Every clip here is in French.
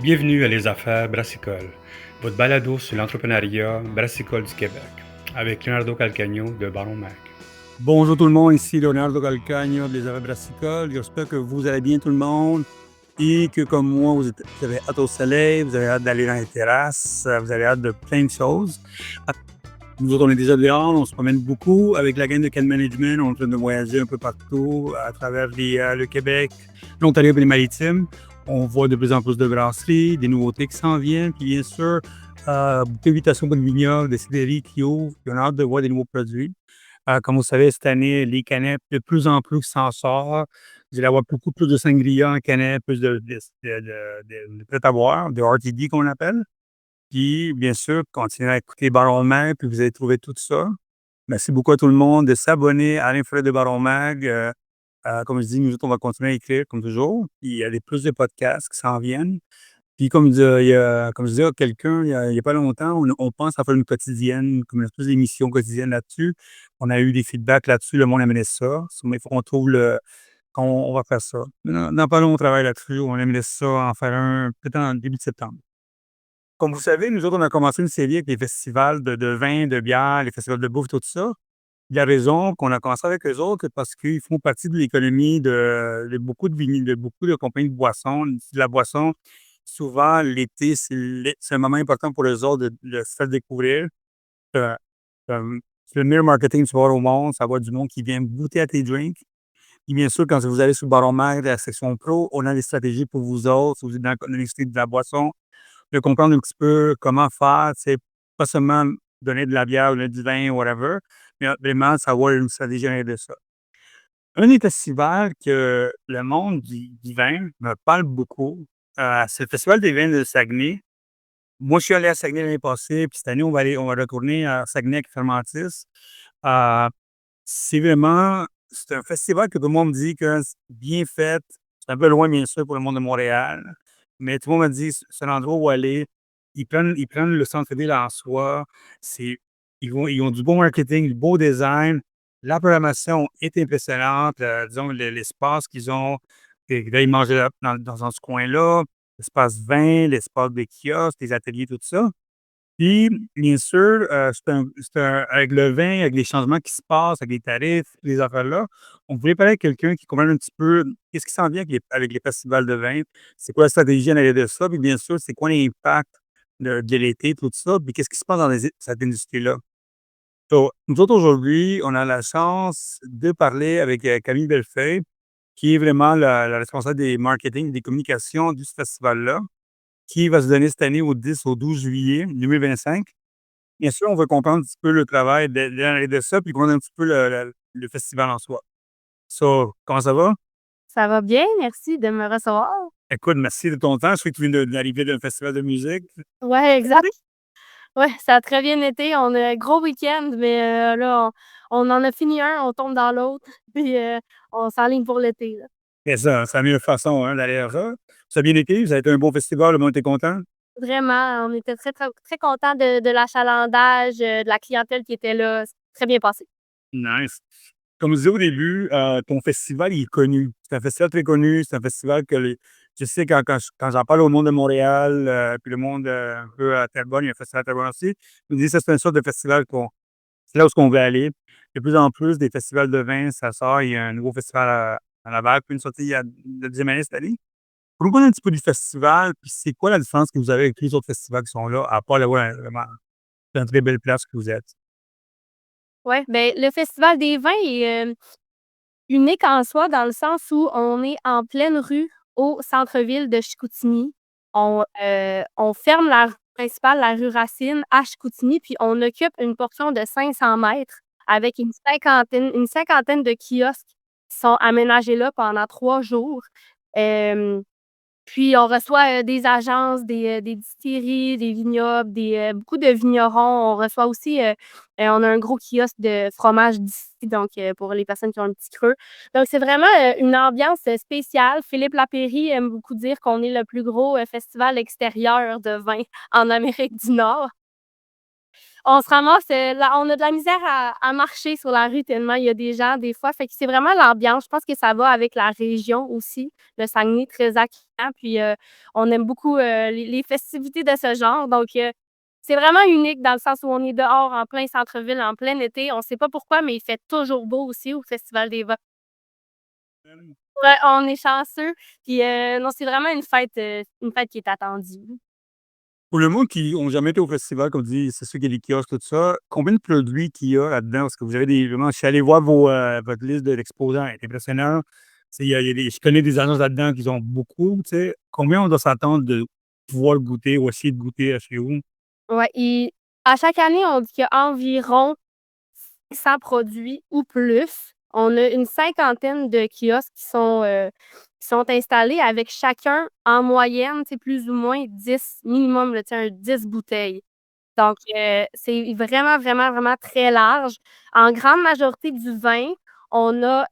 Bienvenue à Les Affaires Brassicole, votre balado sur l'entrepreneuriat brassicole du Québec, avec Leonardo Calcagno de Baron Mac. Bonjour tout le monde, ici Leonardo Calcagno des Affaires Brassicoles. J'espère que vous allez bien tout le monde et que comme moi, vous avez hâte au soleil, vous avez hâte d'aller dans les terrasses, vous avez hâte de plein de choses. Nous autres, on est déjà dehors, on se promène beaucoup. Avec la gang de Can Management, on est en train de voyager un peu partout à travers le Québec, l'Ontario et les Maritimes. On voit de plus en plus de brasseries, des nouveautés qui s'en viennent, puis bien sûr, beaucoup d'invitations pour le vignoble, des cidreries qui ouvrent, puis on a hâte de voir des nouveaux produits. Comme vous savez, cette année, les canettes, de plus en plus qui s'en sort. Vous allez avoir beaucoup plus de sangria en canette, plus de prêt à boire, de RTD qu'on appelle. Puis, bien sûr, continuez à écouter Baron Mag, puis vous allez trouver tout ça. Merci beaucoup à tout le monde de s'abonner à l'infolette de Baron Mag. Comme je dis, nous autres, on va continuer à écrire comme toujours. Puis, il y a plus de podcasts qui s'en viennent. Puis, comme je disais à quelqu'un il y a pas longtemps, on pense à faire une quotidienne, comme une espèce d'émission quotidienne là-dessus. On a eu des feedbacks là-dessus, le monde aimerait ça. Mais il faut qu'on trouve on va faire ça. Dans pas long, on travaille là-dessus. On aimerait ça en faire un peut-être en début de septembre. Comme vous savez, nous autres, on a commencé une série avec les festivals de vin, de bière, les festivals de bouffe, tout ça. La raison qu'on a commencé avec eux autres, c'est parce qu'ils font partie de l'économie de beaucoup de beaucoup de compagnies de boissons. La boisson, souvent, l'été, c'est un moment important pour eux autres de se faire découvrir. Euh, c'est le meilleur marketing que tu vas avoir au monde, ça va du monde qui vient goûter à tes drinks. Et bien sûr, quand vous allez sur le Baron Mag, la section pro, on a des stratégies pour vous autres, si vous êtes dans l'industrie de la boisson, de comprendre un petit peu comment faire, c'est pas seulement donner de la bière ou du vin, whatever, mais vraiment savoir une stratégie derrière de ça. Un des festivals que le monde du vin me parle beaucoup, c'est le Festival des vins de Saguenay. Moi, je suis allé à Saguenay l'année passée, puis cette année, on va retourner à Saguenay avec Fermentis. Euh, c'est un festival que tout le monde me dit que c'est bien fait. C'est un peu loin, bien sûr, pour le monde de Montréal. Mais tout le monde me dit, c'est un endroit où aller. Ils prennent le centre-ville en soi. C'est, ils ont du bon marketing, du beau design. La programmation est impressionnante. Disons, l'espace qu'ils ont. Et là, ils mangent dans ce coin-là. L'espace vin, l'espace des kiosques, des ateliers, tout ça. Puis, bien sûr, avec le vin, avec les changements qui se passent, avec les tarifs, les affaires-là, on voulait parler avec quelqu'un qui comprenne un petit peu qu'est-ce qui s'en vient avec les festivals de vin, c'est quoi la stratégie en arrière de ça, puis bien sûr, c'est quoi l'impact de l'été, tout ça, puis qu'est-ce qui se passe dans cette industrie-là. So, nous autres, aujourd'hui, on a la chance de parler avec Camille Bellefeuille, qui est vraiment la responsable des marketing et des communications de ce festival-là, qui va se donner cette année au 10 au 12 juillet 2025. Bien sûr, on veut comprendre un petit peu le travail de ça, puis comprendre un petit peu le festival en soi. So, comment ça va? Ça va bien, merci de me recevoir. Écoute, merci de ton temps. Je sais que tu viens d'arriver d'un festival de musique. Ouais, exact. Ouais, ça a très bien été. On a un gros week-end, mais là, on en a fini un, on tombe dans l'autre, puis on s'enligne pour l'été, là. Et ça, c'est la meilleure façon hein, d'aller à ça. Ça a bien été, ça a été un bon festival, le monde était content. Vraiment, on était très, très, très contents de l'achalandage, de la clientèle qui était là. C'est très bien passé. Nice. Comme je disais au début, ton festival, il est connu. C'est un festival très connu. C'est un festival je sais quand j'en parle au monde de Montréal, puis le monde un peu à Terrebonne, il y a un festival à Terrebonne aussi. Je me dis que c'est une sorte de festival c'est là où on veut aller. De plus en plus, des festivals de vin, ça sort. Il y a un nouveau festival à Laval, puis une sortie il y a la deuxième année cette année. Pour nous parler un petit peu du festival, puis c'est quoi la différence que vous avez avec tous les autres festivals qui sont là, à part le ouais, vraiment, c'est une très belle place que vous êtes. Ouais, ben le festival des vins est unique en soi dans le sens où on est en pleine rue au centre-ville de Chicoutimi. On ferme la rue principale, la rue Racine, à Chicoutimi, puis on occupe une portion de 500 mètres avec une cinquantaine de kiosques qui sont aménagés là pendant 3 jours. Hem Puis on reçoit, des agences, des distilleries, des vignobles, beaucoup de vignerons. On reçoit aussi, on a un gros kiosque de fromage d'ici, donc pour les personnes qui ont un petit creux. Donc c'est vraiment, une ambiance, spéciale. Philippe Lapéry aime beaucoup dire qu'on est le plus gros, festival extérieur de vin en Amérique du Nord. On se ramasse, on a de la misère à marcher sur la rue tellement il y a des gens des fois. Fait que c'est vraiment l'ambiance. Je pense que ça va avec la région aussi. Le Saguenay, très accueillant. Puis on aime beaucoup les festivités de ce genre. Donc, c'est vraiment unique dans le sens où on est dehors en plein centre-ville, en plein été. On sait pas pourquoi, mais il fait toujours beau aussi au Festival des Vents. Ouais, on est chanceux. Puis non, c'est vraiment une fête qui est attendue. Pour le monde qui ont jamais été au festival, comme dit, c'est sûr qu'il y a des kiosques, tout ça, combien de produits qu'il y a là-dedans? Parce que vous avez des vraiment je suis allé voir votre liste de l'exposant, elle est impressionnante. Tu sais, il y a des je connais des agences là-dedans qui ont beaucoup, tu sais. Combien on doit s'attendre de pouvoir le goûter ou essayer de goûter chez vous? Ouais, et à chaque année, on dit qu'il y a environ 500 produits ou plus. On a une cinquantaine de kiosques qui sont installés avec chacun, en moyenne, c'est plus ou moins 10 minimum, là, tu sais, 10 bouteilles. Donc, c'est vraiment, vraiment, vraiment très large. En grande majorité du vin, on a,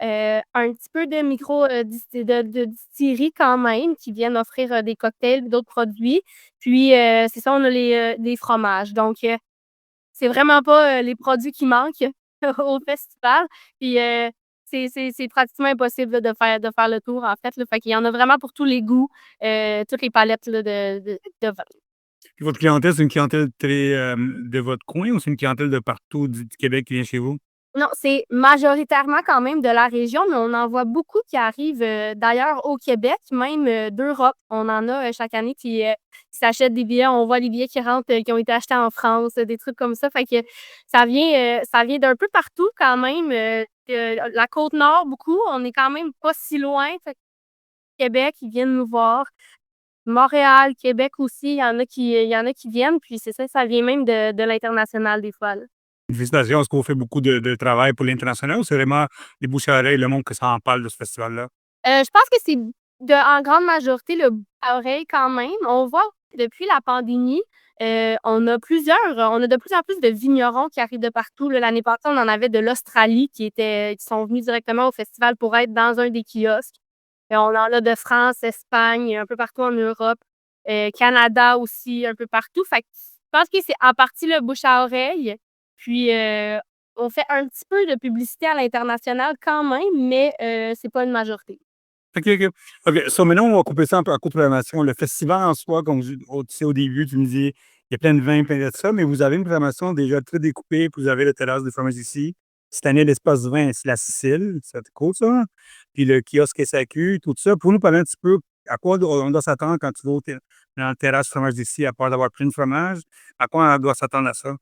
un petit peu de micro, de distilleries quand même qui viennent offrir, des cocktails, d'autres produits. Puis, c'est ça, on a les fromages. Donc, c'est vraiment pas, les produits qui manquent au festival. Puis, c'est pratiquement impossible là de faire le tour en fait là. Fait qu'il y en a vraiment pour tous les goûts, toutes les palettes là de vin. Puis votre clientèle, c'est une clientèle très, de votre coin ou c'est une clientèle de partout du Québec qui vient chez vous? Non, c'est majoritairement quand même de la région, mais on en voit beaucoup qui arrivent, d'ailleurs au Québec, même, d'Europe. On en a, chaque année qui s'achètent des billets. On voit les billets qui rentrent, qui ont été achetés en France, des trucs comme ça. Fait que ça vient d'un peu partout quand même, la côte nord beaucoup. On est quand même pas si loin. Fait que Québec, ils viennent nous voir. Montréal, Québec aussi, il y en a qui viennent, puis c'est ça, ça vient même de l'international des fois, là. Félicitations, est-ce qu'on fait beaucoup de travail pour l'international ou c'est vraiment les bouche à oreille, le monde que ça en parle de ce festival-là? Je pense que c'est en grande majorité le bouche à oreille quand même. On voit depuis la pandémie, on a de plus en plus de vignerons qui arrivent de partout, là. L'année passée, on en avait de l'Australie qui sont venus directement au festival pour être dans un des kiosques. On en a de France, Espagne, un peu partout en Europe, Canada aussi, un peu partout. Fait que je pense que c'est en partie le bouche à oreille. Puis, on fait un petit peu de publicité à l'international quand même, mais c'est pas une majorité. OK, OK. OK, so maintenant, on va couper ça un peu en cours de programmation. Le festival en soi, comme tu sais, au début, tu me dis, il y a plein de vins, plein de ça, mais vous avez une programmation déjà très découpée, puis vous avez le terrasse des fromages ici. Cette année, l'espace vin, c'est la Sicile, c'est cool ça. Puis le kiosque SAQ, tout ça. Pour nous parler un petit peu, à quoi on doit s'attendre quand tu vas dans le terrasse fromage d'ici, à part d'avoir pris une fromage, à quoi on doit s'attendre à ça?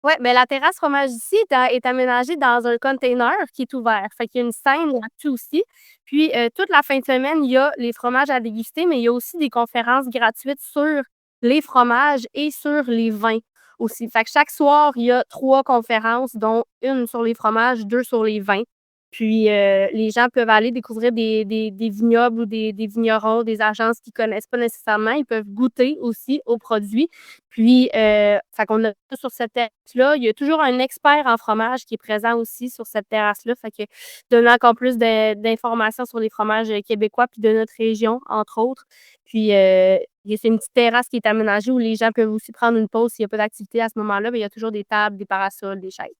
Ouais, ben la terrasse fromage ici est aménagée dans un container qui est ouvert. Fait qu'il y a une scène là-dessus aussi. Puis, toute la fin de semaine, il y a les fromages à déguster, mais il y a aussi des conférences gratuites sur les fromages et sur les vins aussi. Fait que chaque soir, il y a 3 conférences, dont une sur les fromages, 2 sur les vins. Puis, les gens peuvent aller découvrir des vignobles ou des vignerons, des agences qu'ils connaissent pas nécessairement. Ils peuvent goûter aussi aux produits. Puis, fait qu'on a ça sur cette terrasse-là. Il y a toujours un expert en fromage qui est présent aussi sur cette terrasse-là. Fait que donner encore plus d'informations sur les fromages, québécois puis de notre région, entre autres. Puis, c'est une petite terrasse qui est aménagée où les gens peuvent aussi prendre une pause s'il y a pas d'activité à ce moment-là. Ben, il y a toujours des tables, des parasols, des chaises.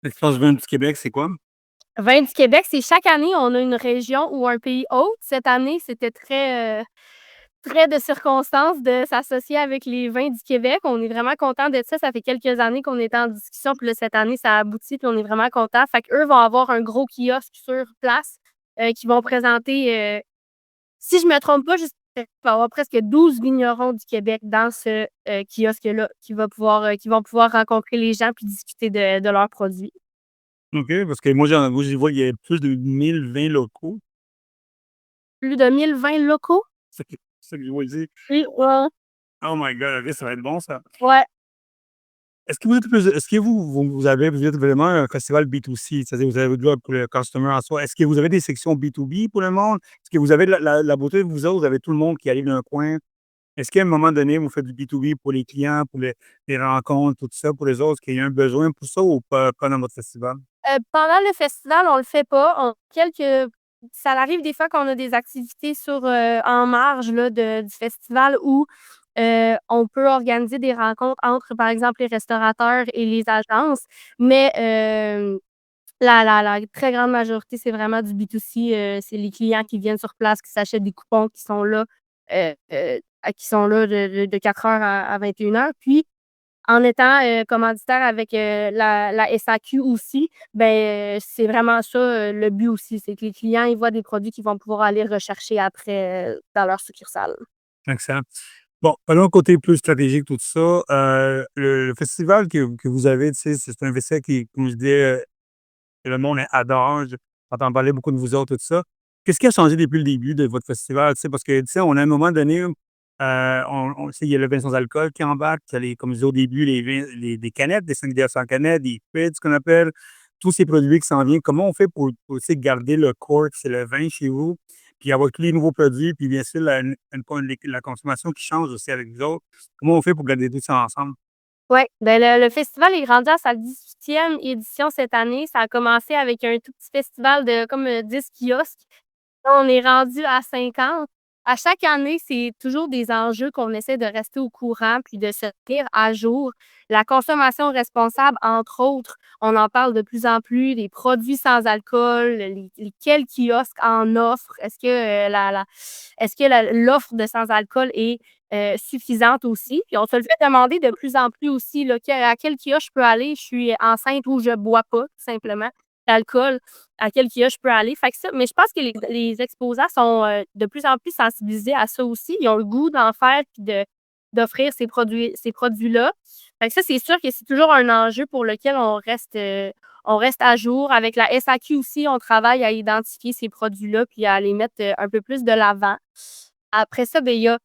L'espace vin du Québec, c'est quoi? Vin du Québec, c'est chaque année, on a une région ou un pays hôte. Cette année, c'était très de circonstance de s'associer avec les vins du Québec. On est vraiment content de ça. Ça fait quelques années qu'on est en discussion, puis là, cette année, ça a abouti, puis on est vraiment content. Fait qu'eux vont avoir un gros kiosque sur place, qui vont présenter, si je me trompe pas, il va y avoir presque 12 vignerons du Québec dans ce, kiosque-là qui vont pouvoir rencontrer les gens puis discuter de leurs produits. OK, parce que moi, j'y vois, il y a plus de 1000 vins locaux. Plus de 1000 vins locaux? C'est ça que je vois ici. Oui, ouais, Oh my God, OK, ça va être bon ça. ouais. Est-ce que vous êtes vraiment un festival B2C? C'est-à-dire vous avez le job pour le customer en soi. Est-ce que vous avez des sections B2B pour le monde? Est-ce que vous avez la beauté de vous autres, vous avez tout le monde qui arrive d'un coin? Est-ce qu'à un moment donné, vous faites du B2B pour les clients, pour les rencontres, tout ça, pour les autres, qu'il y a un besoin pour ça ou pas dans votre festival? Pendant le festival, on le fait pas. Ça arrive des fois qu'on a des activités en marge là, du festival où On peut organiser des rencontres entre, par exemple, les restaurateurs et les agences, mais la très grande majorité, c'est vraiment du B2C, c'est les clients qui viennent sur place, qui s'achètent des coupons, qui sont là de 4 heures à 21 heures. Puis en étant, commanditaire avec, la SAQ aussi, ben, c'est vraiment ça, le but aussi, c'est que les clients, ils voient des produits qu'ils vont pouvoir aller rechercher après, dans leur succursale. Excellent. Bon, allons côté plus stratégique, tout ça. Le festival que vous avez, tu sais, c'est un festival qui, comme je disais, que le monde adore. J'entends parler beaucoup de vous autres, tout ça. Qu'est-ce qui a changé depuis le début de votre festival? Tu sais, parce que, tu sais, on a un moment donné, tu sais, il y a le vin sans alcool qui embarque, il y a comme je disais au début, les vins, des canettes, des 5 bières sans canette, des frites, ce qu'on appelle, tous ces produits qui s'en viennent. Comment on fait pour tu sais, garder le core, c'est le vin chez vous, puis avoir tous les nouveaux produits, puis bien sûr, la consommation qui change aussi avec vous autres. Comment on fait pour garder tout ça ensemble? Ouais, ben, le festival est rendu à sa 18e édition cette année. Ça a commencé avec un tout petit festival de comme, 10 kiosques. Là, on est rendu à 50. À chaque année, c'est toujours des enjeux qu'on essaie de rester au courant puis de se tenir à jour. La consommation responsable, entre autres, on en parle de plus en plus, les produits sans alcool, quels kiosques en offrent. Est-ce que l'offre de sans alcool est suffisante aussi? Puis on se le fait demander de plus en plus aussi, là, à quel kiosque je peux aller? Je suis enceinte ou je bois pas, tout simplement, d'alcool. À quel kiosque je peux aller? Fait que ça, mais je pense que les exposants sont, de plus en plus sensibilisés à ça aussi. Ils ont le goût d'en faire puis d'offrir ces produits-là. Fait que ça, c'est sûr que c'est toujours un enjeu pour lequel on reste à jour. Avec la SAQ aussi, on travaille à identifier ces produits-là puis à les mettre, un peu plus de l'avant. Après ça, ben, il y a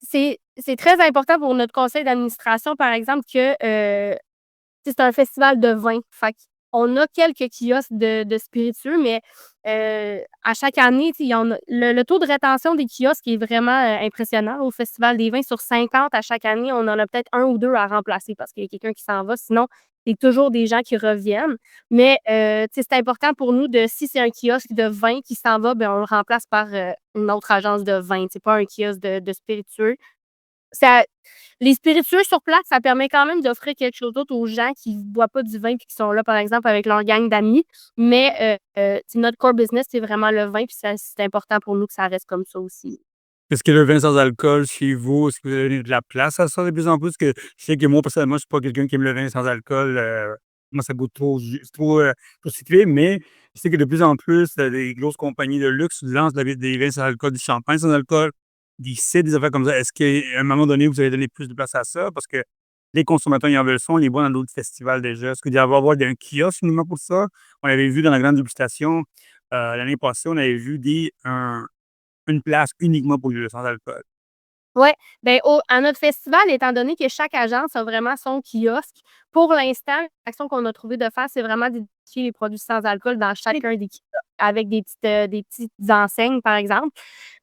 c'est très important pour notre conseil d'administration, par exemple, que, c'est un festival de vin. Fait qu'on a quelques kiosques de spiritueux, mais à chaque année, tu sais, il y en a le taux de rétention des kiosques est vraiment, impressionnant au Festival des vins. Sur 50 à chaque année, on en a peut-être un ou 2 à remplacer parce qu'il y a quelqu'un qui s'en va. Sinon, c'est toujours des gens qui reviennent. Mais tu sais, c'est important pour nous si c'est un kiosque de vin qui s'en va, ben, on le remplace par, une autre agence de vin. C'est pas un kiosque de spiritueux. Ça Les spiritueux sur place, ça permet quand même d'offrir quelque chose d'autre aux gens qui ne boivent pas du vin puis qui sont là, par exemple, avec leur gang d'amis. Mais c'est notre core business, c'est vraiment le vin, puis ça, c'est important pour nous que ça reste comme ça aussi. Est-ce que le vin sans alcool chez vous, est-ce que vous avez de la place à ça de plus en plus? Que je sais que moi, personnellement, je suis pas quelqu'un qui aime le vin sans alcool. Moi, ça goûte trop sucré, mais je sais que de plus en plus, des grosses compagnies de luxe lancent des vins sans alcool, du champagne sans alcool, des cidres, des affaires comme ça. Est-ce qu'à un moment donné, vous avez donné plus de place à ça? Parce que les consommateurs, ils en veulent ça, on les voit dans d'autres festivals déjà. Est-ce qu'il doit y avoir un kiosque uniquement pour ça? On avait vu dans la grande dégustation, l'année passée, on avait vu une place uniquement pour le sans-alcool. Ouais, ben, à notre festival, étant donné que chaque agence a vraiment son kiosque, pour l'instant, l'action qu'on a trouvé de faire, c'est vraiment d'identifier les produits sans alcool dans chacun des kiosques avec des petites enseignes, par exemple.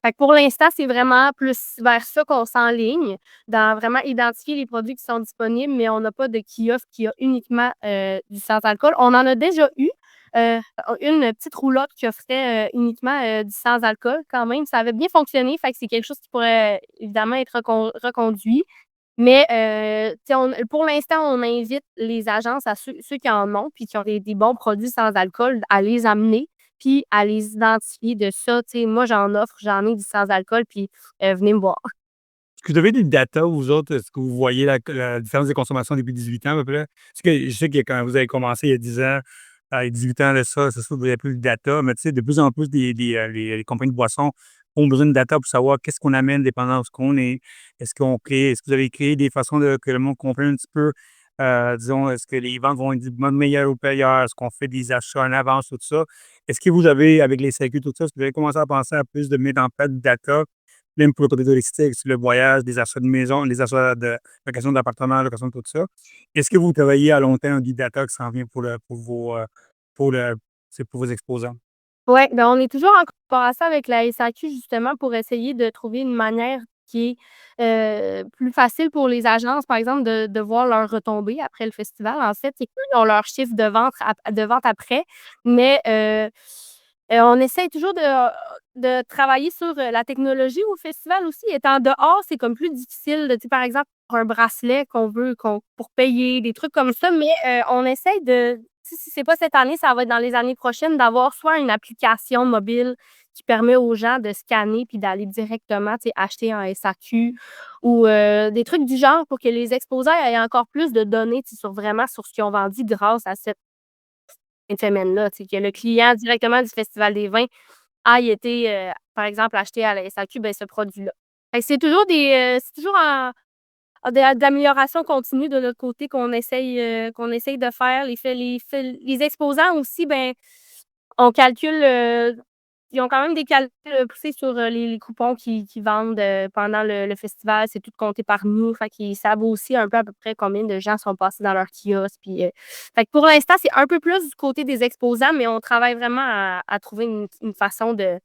Fait que pour l'instant, c'est vraiment plus vers ça qu'on s'enligne, dans vraiment identifier les produits qui sont disponibles, mais on n'a pas de kiosque qui a uniquement, du sans alcool. On en a déjà eu, Heu, une petite roulotte qui offrait, uniquement, du sans alcool quand même. Ça avait bien fonctionné, fait que c'est quelque chose qui pourrait, évidemment être reconduit. Mais, tu sais, pour l'instant, on invite les agences à ceux qui en ont, puis qui ont des bons produits sans alcool, à les amener, puis à les identifier de ça. Tu sais, moi, j'en offre, j'en ai du sans alcool, puis, venez me voir. Est-ce que vous avez des data, vous autres? Est-ce que vous voyez la différence des consommations depuis 18 ans à peu près? Parce que je sais que quand vous avez commencé il y a 10 ans, il y a 18 ans de ça, c'est sûr que vous avez plus de data, mais tu sais, de plus en plus, les compagnies de boissons ont besoin de data pour savoir qu'est-ce qu'on amène dépendant de ce qu'on est. Est-ce que vous avez créé des façons que le monde comprenne un petit peu, disons, est-ce que les ventes vont être du mode meilleur ou payeur? Est-ce qu'on fait des achats en avance, tout ça? Est-ce que vous avez, avec les sécu, tout ça, est-ce que vous avez commencé à penser à plus de mettre en place de data même pour le côté touristique, sur le voyage, des achats de maison, les achats de location d'appartements, location de tout ça. Est-ce que vous travaillez à long terme du data qui s'en vient pour le c'est pour vos exposants? Ouais, ben, on est toujours en collaboration avec la SAQ justement pour essayer de trouver une manière qui est, plus facile pour les agences, par exemple, de voir leurs retombées après le festival. En fait, c'est qu'ils ont leur chiffre de vente après, mais On essaie toujours de travailler sur, la technologie au festival aussi. Étant dehors, c'est comme plus difficile de tu sais, par exemple, pour un bracelet qu'on pour payer, des trucs comme ça, mais on essaye de si c'est pas cette année, ça va être dans les années prochaines, d'avoir soit une application mobile qui permet aux gens de scanner puis d'aller directement, tu sais, acheter en SAQ ou des trucs du genre pour que les exposants aient encore plus de données, tu sais, sur ce qu'ils ont vendu grâce à cette fin de semaine-là, tu sais, que le client directement du Festival des vins aille été, par exemple, acheter à la SAQ, ben, ce produit-là. Fait que c'est toujours d'amélioration continue de notre côté qu'on essaye de faire. Les exposants aussi, ben, on calcule, ils ont quand même des calculs, poussés sur, les coupons qu'ils vendent, pendant le festival. C'est tout compté par nous. Fait qu'ils savent aussi un peu à peu près combien de gens sont passés dans leur kiosque puis, fait que pour l'instant, c'est un peu plus du côté des exposants, mais on travaille vraiment à trouver une façon de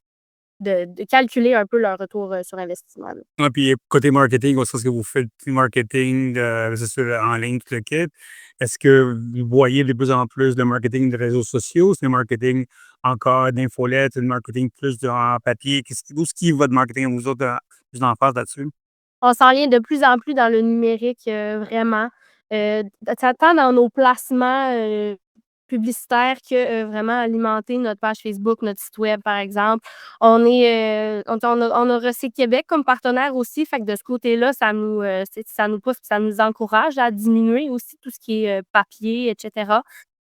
calculer un peu leur retour, sur investissement, là. Ouais, puis côté marketing, au sens que vous faites du marketing, c'est sûr, en ligne, tout le kit. Est-ce que vous voyez de plus en plus de marketing de réseaux sociaux? C'est le marketing encore d'infolettes, c'est le marketing plus en papier? Où est-ce qui est votre marketing, vous autres, plus en face là-dessus? On s'enligne de plus en plus dans le numérique, vraiment. Tant dans nos placements, publicitaires que, vraiment alimenter notre page Facebook, notre site web, par exemple. On a Recyc Québec comme partenaire aussi, fait que de ce côté-là, ça nous pousse, ça nous encourage à diminuer aussi tout ce qui est, papier et cetera.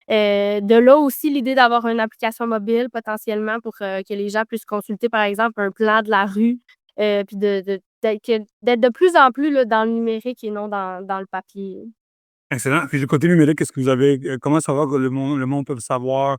De là aussi l'idée d'avoir une application mobile potentiellement pour, que les gens puissent consulter, par exemple, un plan de la rue, puis d'être de plus en plus là, dans le numérique et non dans le papier. Excellent. Puis le côté numérique, est-ce que vous avez, comment ça va que le monde peut savoir,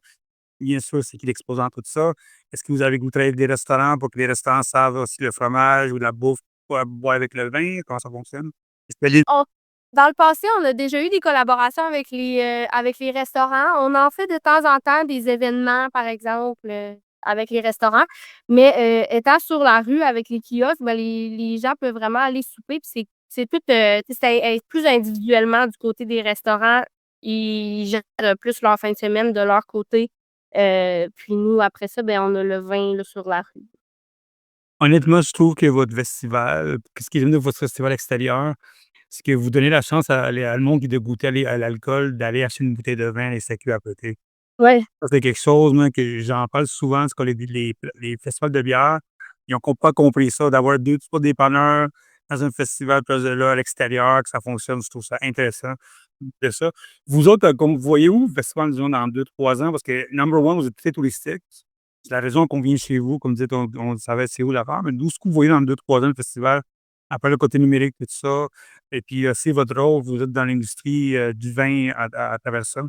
bien sûr, c'est qui l'exposant, tout ça? Est-ce que vous avez goûté avec des restaurants pour que les restaurants savent aussi le fromage ou la bouffe pour boire avec le vin? Comment ça fonctionne? Est-ce que les On Dans le passé, on a déjà eu des collaborations avec les restaurants. On en fait de temps en temps des événements, par exemple, avec les restaurants, mais étant sur la rue avec les kiosques, ben, les gens peuvent vraiment aller souper puis c'est tout, tu sais, c'est plus individuellement du côté des restaurants. Ils gèrent, plus leur fin de semaine de leur côté, puis nous, après ça, ben, on a le vin, là, sur la rue. honnêtement, je trouve que votre festival, ce qui est de votre festival extérieur, c'est que vous donnez la chance à le monde de goûter à l'alcool, d'aller acheter une bouteille de vin à la SAQ à côté. Ouais. Ça, c'est quelque chose, moi, que j'en parle souvent, c'est que les festivals de bière, ils ont pas compris ça, d'avoir 2 3 dépanneurs dans un festival proche de là, à l'extérieur, que ça fonctionne. Je trouve ça intéressant de ça. Vous autres, comme vous voyez où le festival, disons, dans 2 3 ans? Parce que number one, vous êtes très touristique. C'est la raison qu'on vient chez vous, comme vous dites, on savait c'est où l'affaire, mais d'où est-ce que vous voyez dans 2 3 ans le festival? Après le côté numérique, tout ça, et puis, c'est votre rôle, vous êtes dans l'industrie, du vin à travers ça.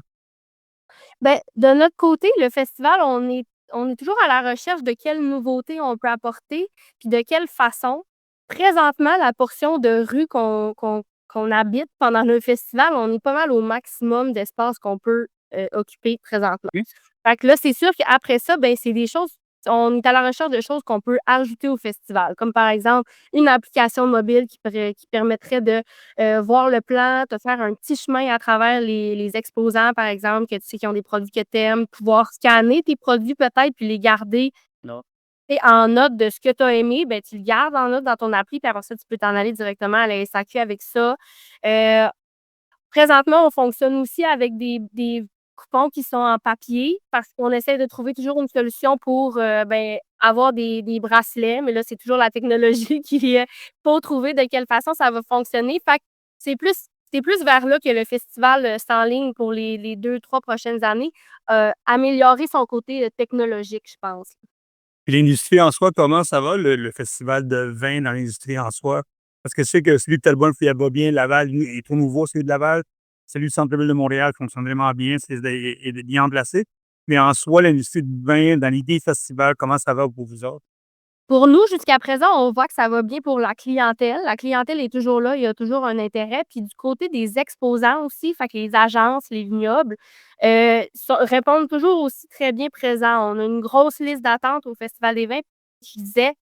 Ben, de notre côté, le festival, on est toujours à la recherche de quelles nouveautés on peut apporter, puis de quelle façon. Présentement, la portion de rue qu'on habite pendant le festival, on est pas mal au maximum d'espace qu'on peut, occuper présentement. Oui. Fait que là, c'est sûr qu'après ça, ben, c'est des choses on est à la recherche de choses qu'on peut ajouter au festival, comme par exemple une application mobile qui permettrait de voir le plan, te faire un petit chemin à travers les exposants, par exemple, que tu sais qui ont des produits que tu aimes, pouvoir scanner tes produits peut-être puis les garder, Non. tu sais, en note de ce que tu as aimé, ben, tu le gardes en note dans ton appli, puis après ça, tu peux t'en aller directement à la SAQ avec ça. Heu Présentement, on fonctionne aussi avec des coupons qui sont en papier parce qu'on essaie de trouver toujours une solution pour, ben, avoir des bracelets, mais là, c'est toujours la technologie qui, faut trouver de quelle façon ça va fonctionner. Fait que c'est plus vers là que le festival, s'enligne pour les 2 3 prochaines années, améliorer son côté, technologique, je pense. Puis l'industrie en soi, comment ça va, le festival de vin dans l'industrie en soi? Parce que je sais que celui de Terrebonne, il va bien, Laval, lui, est tout nouveau, celui de Laval. Celui du centre-ville de Montréal fonctionne vraiment bien, est bien placé. Mais en soi, l'industrie du vin, dans l'idée festival, comment ça va pour vous autres? Pour nous, jusqu'à présent, on voit que ça va bien pour la clientèle. La clientèle est toujours là, il y a toujours un intérêt. Puis du côté des exposants aussi, fait que les agences, les vignobles, répondent toujours aussi très bien présents. On a une grosse liste d'attente au Festival des vins. Je disais,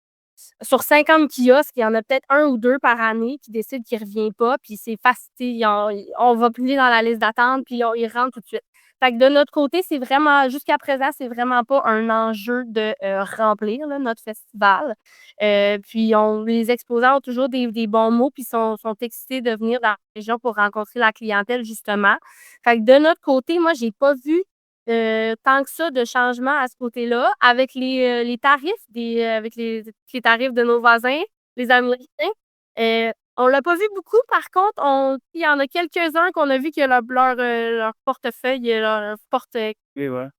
sur 50 kiosques, il y en a peut-être un ou 2 par année qui décident qu'ils ne reviennent pas, puis c'est facile, on va plus dans la liste d'attente, puis ils rentrent tout de suite. Fait que de notre côté, c'est vraiment jusqu'à présent, c'est vraiment pas un enjeu de, remplir là, notre festival. Puis les exposants ont toujours des bons mots puis sont excités de venir dans la région pour rencontrer la clientèle justement. Fait que de notre côté, moi, j'ai pas vu, tant que ça de changement à ce côté-là. Avec les tarifs avec les tarifs de nos voisins, les Américains, on l'a pas vu beaucoup. Par contre, il y en a quelques-uns qu'on a vu que leur portefeuille, leur porte Oui, ouais.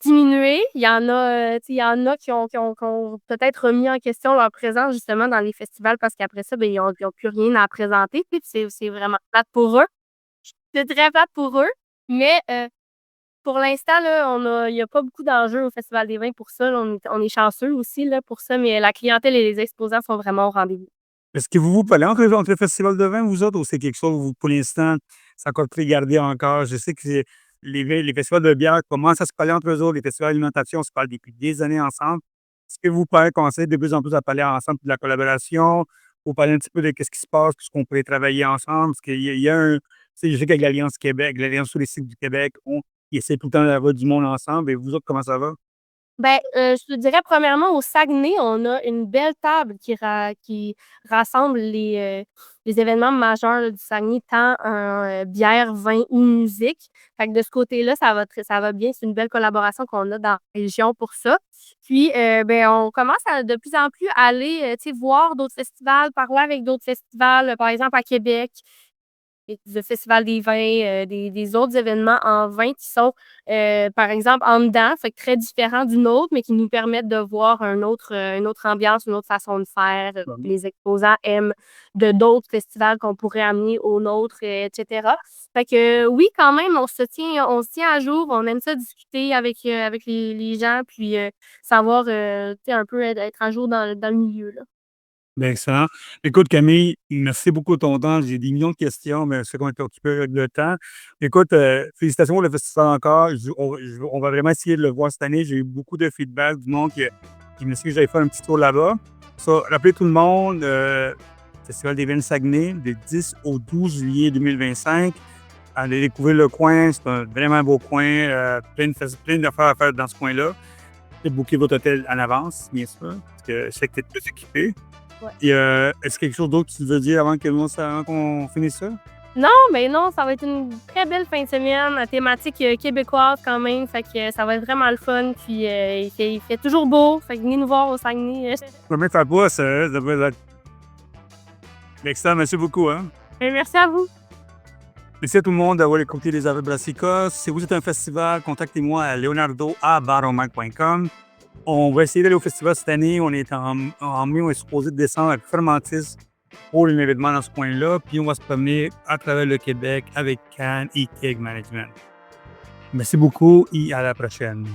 diminué. Il y en a, tu sais, il y en a qui ont peut-être remis en question leur présence justement dans les festivals parce qu'après ça, ben, ils ont plus rien à présenter, tu sais, puis c'est vraiment plate pour eux. C'est très plate pour eux, mais pour l'instant, là, il y a pas beaucoup d'enjeux au Festival des vins pour ça, là. On est chanceux aussi, là, pour ça, mais la clientèle et les exposants sont vraiment au rendez-vous. Est-ce que vous parlez entre le festival de vin, vous autres, ou c'est quelque chose, vous, pour l'instant, c'est encore très gardé encore? Je sais que les festivals de bière commencent à se parler entre eux autres, les festivals d'alimentation se parlent depuis des années ensemble. Est-ce que vous pouvez commencer de plus en plus à parler ensemble de la collaboration, ou parler un petit peu de ce qui se passe, ce qu'on pourrait travailler ensemble? Parce qu'il y a un. Tu sais, je sais qu'avec l'Alliance Québec, l'Alliance touristique du Québec, ils essaient tout le temps d'avoir du monde ensemble. Et vous autres, comment ça va? Ben, je te dirais premièrement au Saguenay, on a une belle table qui rassemble les événements majeurs là, du Saguenay, tant en, bière, vin ou musique. Fait que de ce côté-là, ça va bien. C'est une belle collaboration qu'on a dans la région pour ça. Puis, ben, on commence à de plus en plus aller, tu sais, voir d'autres festivals, parler avec d'autres festivals, par exemple à Québec. Le Festival des vins, des autres événements en vin qui sont, par exemple, en dedans, fait que très différents du nôtre, mais qui nous permettent de voir une autre ambiance, une autre façon de faire. Bon. Les exposants aiment de d'autres festivals qu'on pourrait amener aux nôtres, et cetera. Fait que oui, quand même, on se tient à jour. On aime ça discuter avec les gens, puis savoir, tu sais, un peu être à jour dans le milieu, là. Ben, excellent. Écoute, Camille, merci beaucoup de ton temps. J'ai des millions de questions, mais c'est qu'on est occupé avec le temps. Écoute, félicitations pour le festival encore. On va vraiment essayer de le voir cette année. J'ai eu beaucoup de feedback du monde qui me dit que j'allais faire un petit tour là-bas. Ça, rappelez tout le monde, Festival des Vins Saguenay, du 10 au 12 juillet 2025. Allez découvrir le coin. C'est un vraiment beau coin. Plein d'affaires à faire dans ce coin-là. Booker votre hôtel en avance, bien sûr, parce que je sais que tu es plus équipé. Ouais. Et est-ce qu'il y a quelque chose d'autre que tu veux dire avant qu'on finisse ça? Non, mais non, ça va être une très belle fin de semaine à thématique québécoise quand même. Fait que ça va être vraiment le fun. Puis il fait toujours beau. Fait que venez nous voir au Saguenay. Je vais mettre à bois, ça devrait être. Excellent, merci beaucoup. Hein? Merci à vous. Merci à tout le monde d'avoir écouté les Affaires Brassicas. Si vous êtes un festival, contactez-moi à leonardo@baromac.com. On va essayer d'aller au festival cette année. On est en mai, on est supposé descendre à Fermantis pour un événement dans ce coin-là. Puis on va se promener à travers le Québec avec Cannes et Keg Management. Merci beaucoup et à la prochaine.